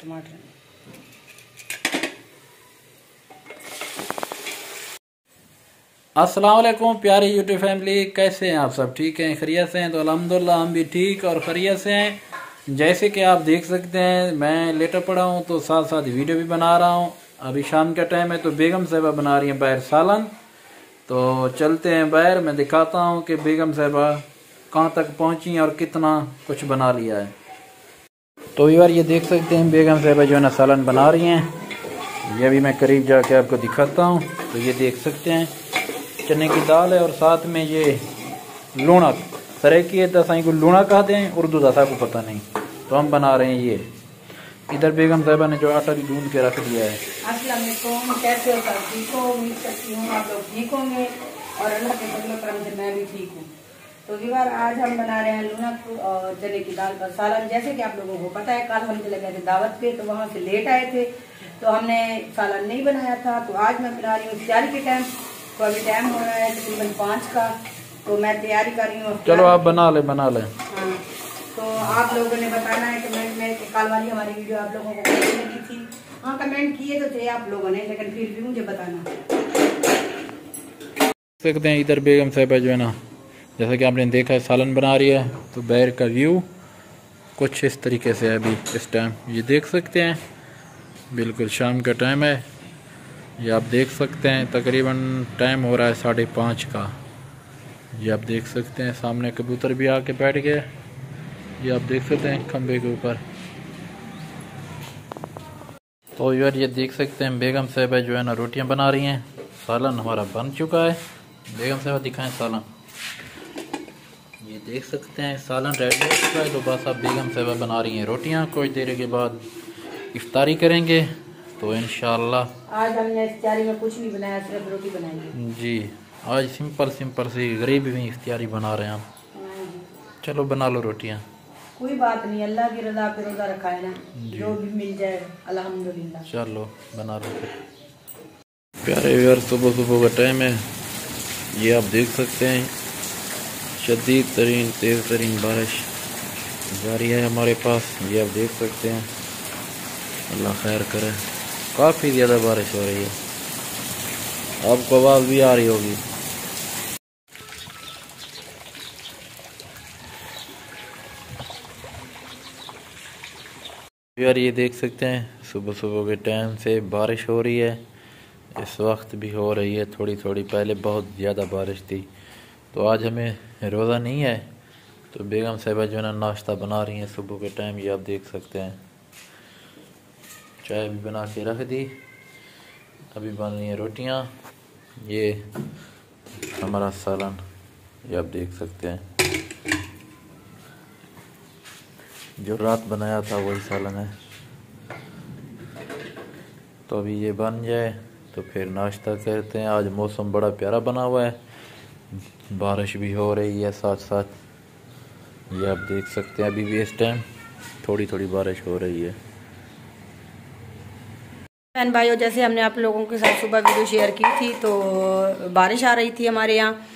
टमाटर। अस्सलाम वालेकुम प्यारी यूट्यूब फैमिली, कैसे हैं आप सब? ठीक हैं, खैरियत से हैं? तो अल्हम्दुलिल्लाह हम भी ठीक और खैरियत से हैं। जैसे कि आप देख सकते हैं मैं लेटा पड़ा हूं तो साथ साथ वीडियो भी बना रहा हूं। अभी शाम का टाइम है तो बेगम साहिबा बना रही हैं बाहर सालन। तो चलते हैं बाहर, मैं दिखाता हूं कि बेगम साहिबा कहाँ तक पहुंची और कितना कुछ बना लिया है। तो यार ये देख सकते हैं बेगम साहिबा जो है ना सालन बना रही हैं। ये भी मैं करीब जाके आपको दिखाता हूँ। तो ये देख सकते हैं चने की दाल है और साथ में ये लूणक सरे की है, दसाई को लूणा कहते हैं, उर्दू दसा को पता नहीं। तो हम बना रहे हैं ये। इधर बेगम साहिबा ने जो आटा भी गूंद के रख दिया है। अस्सलाम वालेकुम, कैसे हो सब? ठीक हो? उम्मीद करती हूँ आप लोग ठीक होंगे और अल्लाह के फजल करम से मैं भी ठीक हूँ। तो दीवार आज हम बना रहे हैं लूणक और चने की दाल का सालन। जैसे कि आप लोगों को पता है कल हम चले गए थे दावत पे, तो वहाँ से लेट आए थे तो हमने सालन नहीं बनाया था। तो आज मैं बना रही हूँ इफ्तारी के टाइम। तो अभी टाइम हो रहा है तकरीबन 5 का, तो मैं तैयारी कर रही हूँ। चलो आप बना ले। हाँ, तो आप लोगों ने बताना है कमेंट में कि कल वाली हमारी वीडियो आप लोगों को कैसी लगी थी। हाँ, कमेंट किए तो थे आप लोगों ने, लेकिन फिर भी मुझे बताना। सकते हैं इधर बेगम साहिबा जो है ना, जैसा कि आपने देखा है सालन बना रही है। तो बाहर का व्यू कुछ इस तरीके से है अभी इस टाइम। ये देख सकते हैं बिल्कुल शाम का टाइम है। ये आप देख सकते हैं तकरीबन टाइम हो रहा है 5:30 का। ये आप देख सकते हैं सामने कबूतर भी आके बैठ गए। ये आप देख सकते हैं खंबे के ऊपर। तो यार ये देख सकते हैं बेगम साहिबा जो है ना रोटियां बना रही हैं। सालन हमारा बन चुका है। बेगम साहिबा दिखाएं सालन। ये देख सकते हैं सालन रेडी हो चुका है। तो बस अब बेगम साहिबा बना रही हैं रोटियां। कुछ देर के बाद इफ्तारी करेंगे। तो इंशाल्लाह आज हमने इफ्तारी में कुछ नहीं बनाया, सिर्फ रोटी बनाई है जी। आज सिंपल सी गरीब में इफ्तारी बना रहे हैं हम। चलो बना लो रोटियां। कोई बात नहीं, अल्लाह की रजा पे रोजा रखा है ना, जो भी मिल जाए अल्हम्दुलिल्लाह। चलो बना लो फिर। प्यारे यार सुबह सुबह का टाइम है। ये आप देख सकते हैं शदीद तरीन तेज़ तरीन बारिश जारी है हमारे पास। ये आप देख सकते हैं, अल्लाह खैर करे। काफ़ी ज़्यादा बारिश हो रही है, आपको आवाज़ भी आ रही होगी। यार ये देख सकते हैं सुबह सुबह के टाइम से बारिश हो रही है। इस वक्त भी हो रही है थोड़ी थोड़ी, पहले बहुत ज़्यादा बारिश थी। तो आज हमें रोज़ा नहीं है। तो बेगम साहिबा जो है ना नाश्ता बना रही हैं सुबह के टाइम। ये आप देख सकते हैं चाय भी बना के रख दी। अभी बन रही हैं रोटियां। ये हमारा सालन, ये आप देख सकते हैं जो रात बनाया था वही सालन है। तो अभी ये बन जाए तो फिर नाश्ता करते हैं। आज मौसम बड़ा प्यारा बना हुआ है, बारिश भी हो रही है साथ साथ। ये आप देख सकते हैं अभी भी इस टाइम थोड़ी थोड़ी बारिश हो रही है। बहन भाइयों, जैसे हमने आप लोगों के साथ सुबह वीडियो शेयर की थी तो बारिश आ रही थी हमारे यहाँ।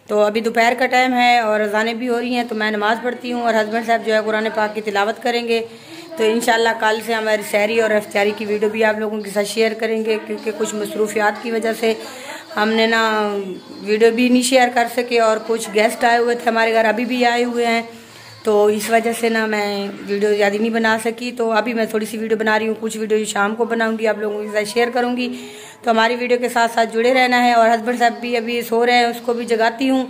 तो अभी दोपहर का टाइम है और अज़ानें भी हो रही हैं। तो मैं नमाज़ पढ़ती हूँ और हस्बैंड साहब जो है कुरान पाक की तिलावत करेंगे। तो इंशाल्लाह कल से हमारी सहरी और इफ्तारी की वीडियो भी आप लोगों के साथ शेयर करेंगे, क्योंकि कुछ मसरूफियात की वजह से हमने ना वीडियो भी नहीं शेयर कर सके। और कुछ गेस्ट आए हुए थे हमारे घर, अभी भी आए हुए हैं, तो इस वजह से ना मैं वीडियो ज़्यादा नहीं बना सकी। तो अभी मैं थोड़ी सी वीडियो बना रही हूँ, कुछ वीडियो शाम को बनाऊंगी, आप लोगों के साथ शेयर करूँगी। तो हमारी वीडियो के साथ साथ जुड़े रहना है। और हस्बैंड साहब भी अभी सो रहे हैं, उसको भी जगाती हूँ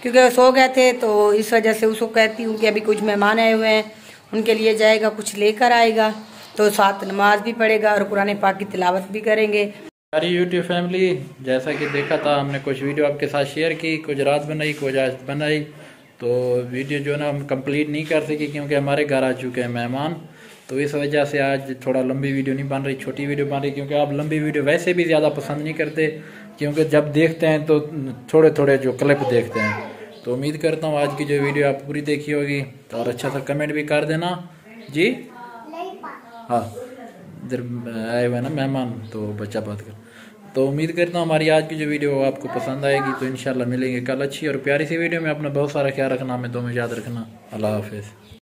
क्योंकि वो सो गए थे। तो इस वजह से उसको कहती हूँ कि अभी कुछ मेहमान आए हुए हैं, उनके लिए जाएगा, कुछ लेकर आएगा, तो साथ नमाज भी पढ़ेगा और कुरान पाक की तिलावत भी करेंगे। सारी यूट्यूब फैमिली, जैसा कि देखा था हमने कुछ वीडियो आपके साथ शेयर की, कुछ रात बनाई कुछ आज बनाई। तो वीडियो जो है ना हम कंप्लीट नहीं कर सके क्योंकि हमारे घर आ चुके हैं मेहमान। तो इस वजह से आज थोड़ा लंबी वीडियो नहीं बन रही, छोटी वीडियो बन रही, क्योंकि आप लंबी वीडियो वैसे भी ज़्यादा पसंद नहीं करते, क्योंकि जब देखते हैं तो थोड़े थोड़े जो क्लिप देखते हैं। तो उम्मीद करता हूँ आज की जो वीडियो आप पूरी देखी होगी। तो और अच्छा सा कमेंट भी कर देना जी। हाँ, इधर आए हुए ना मेहमान, तो बच्चा बात कर। तो उम्मीद करता हूँ हमारी आज की जो वीडियो आपको पसंद आएगी। तो इंशाल्लाह मिलेंगे कल अच्छी और प्यारी सी वीडियो में। अपना बहुत सारा ख्याल रखना, हमें दो में याद रखना। अल्लाह हाफिज़।